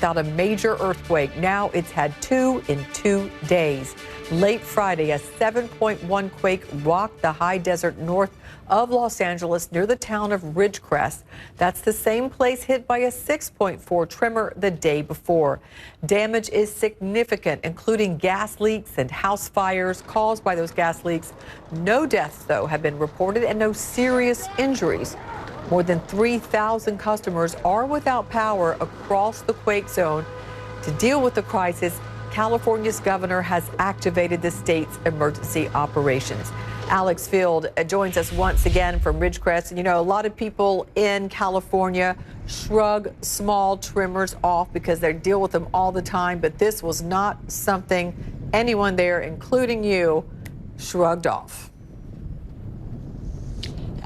without a major earthquake. Now it's had 2 in 2 days. Late Friday, a 7.1 quake rocked the high desert north of Los Angeles near the town of Ridgecrest. That's the same place hit by a 6.4 tremor the day before. Damage is significant, including gas leaks and house fires caused by those gas leaks. No deaths, though, have been reported and no serious injuries. More than 3,000 customers are without power across the quake zone. To deal with the crisis, California's governor has activated the state's emergency operations. Alex Field joins us once again from Ridgecrest. You know, a lot of people in California shrug small tremors off because they deal with them all the time, but this was not something anyone there, including you, shrugged off.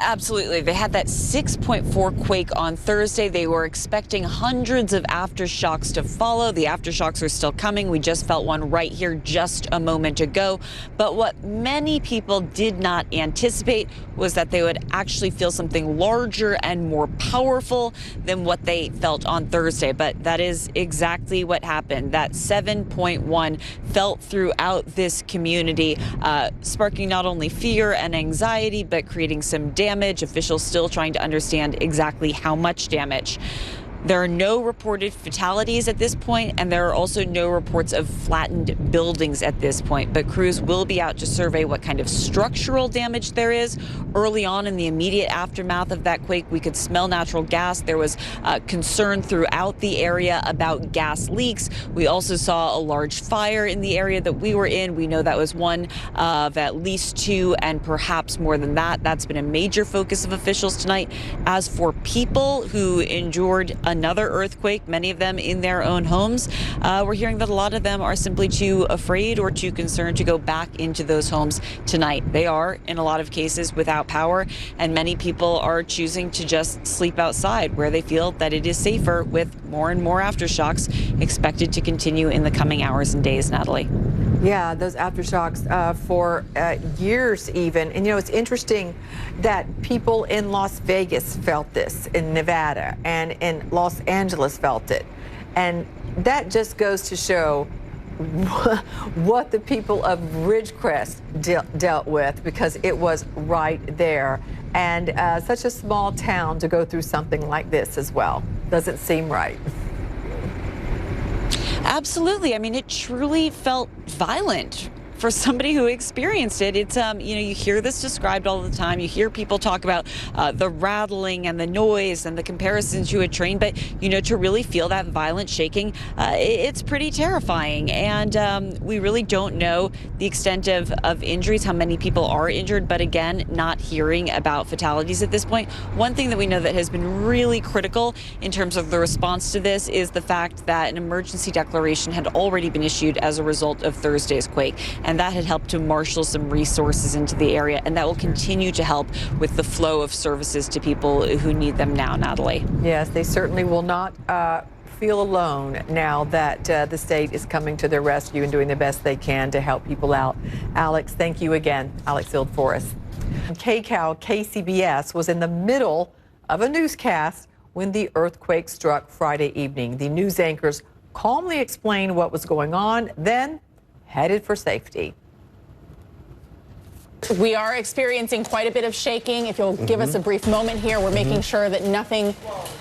Absolutely. They had that 6.4 quake on Thursday. They were expecting hundreds of aftershocks to follow. The aftershocks are still coming. We just felt one right here just a moment ago. But what many people did not anticipate was that they would actually feel something larger and more powerful than what they felt on Thursday. But that is exactly what happened. That 7.1 felt throughout this community, sparking not only fear and anxiety, but creating some damage. Officials still trying to understand exactly how much damage. There are no reported fatalities at this point, and there are also no reports of flattened buildings at this point. But crews will be out to survey what kind of structural damage there is. Early on in the immediate aftermath of that quake, we could smell natural gas. There was concern throughout the area about gas leaks. We also saw a large fire in the area that we were in. We know that was one of at least 2 and perhaps more than that. That's been a major focus of officials tonight. As for people who endured another earthquake, many of them in their own homes, we're hearing that a lot of them are simply too afraid or too concerned to go back into those homes tonight. They are, in a lot of cases, without power, and many people are choosing to just sleep outside where they feel that it is safer, with more and more aftershocks expected to continue in the coming hours and days, Natalie. Yeah, those aftershocks for years even. And, you know, it's interesting that people in Las Vegas felt this, in Nevada, and in Los Angeles felt it. And that just goes to show what the people of Ridgecrest dealt with, because it was right there. And such a small town to go through something like this as well. Doesn't seem right. Absolutely. I mean, it truly felt violent for somebody who experienced it. It's, you know, you hear this described all the time. You hear people talk about the rattling and the noise and the comparisons to a train, but, you know, to really feel that violent shaking, it's pretty terrifying. And we really don't know the extent of injuries, how many people are injured, but again, not hearing about fatalities at this point. One thing that we know that has been really critical in terms of the response to this is the fact that an emergency declaration had already been issued as a result of Thursday's quake. And that had helped to marshal some resources into the area, and that will continue to help with the flow of services to people who need them now, Natalie. Yes, they certainly will not feel alone now that the state is coming to their rescue and doing the best they can to help people out. Alex, thank you again. Alex Field for us. KCAL KCBS was in the middle of a newscast when the earthquake struck Friday evening. The news anchors calmly explained what was going on, then headed for safety. We are experiencing quite a bit of shaking. If you'll give us a brief moment here, we're making sure that nothing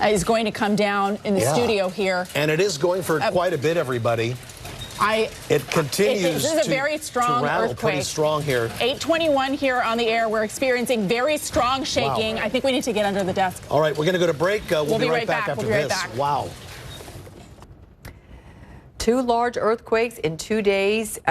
is going to come down in the studio here. And it is going for quite a bit, everybody. It continues this is a very strong to rattle earthquake. Pretty strong here. 8:21 here on the air. We're experieing very strong shaking. Wow. I think we need to get under the desk. All right, we're going to go to break. We'll be right back after this. Wow. 2 large earthquakes in 2 days in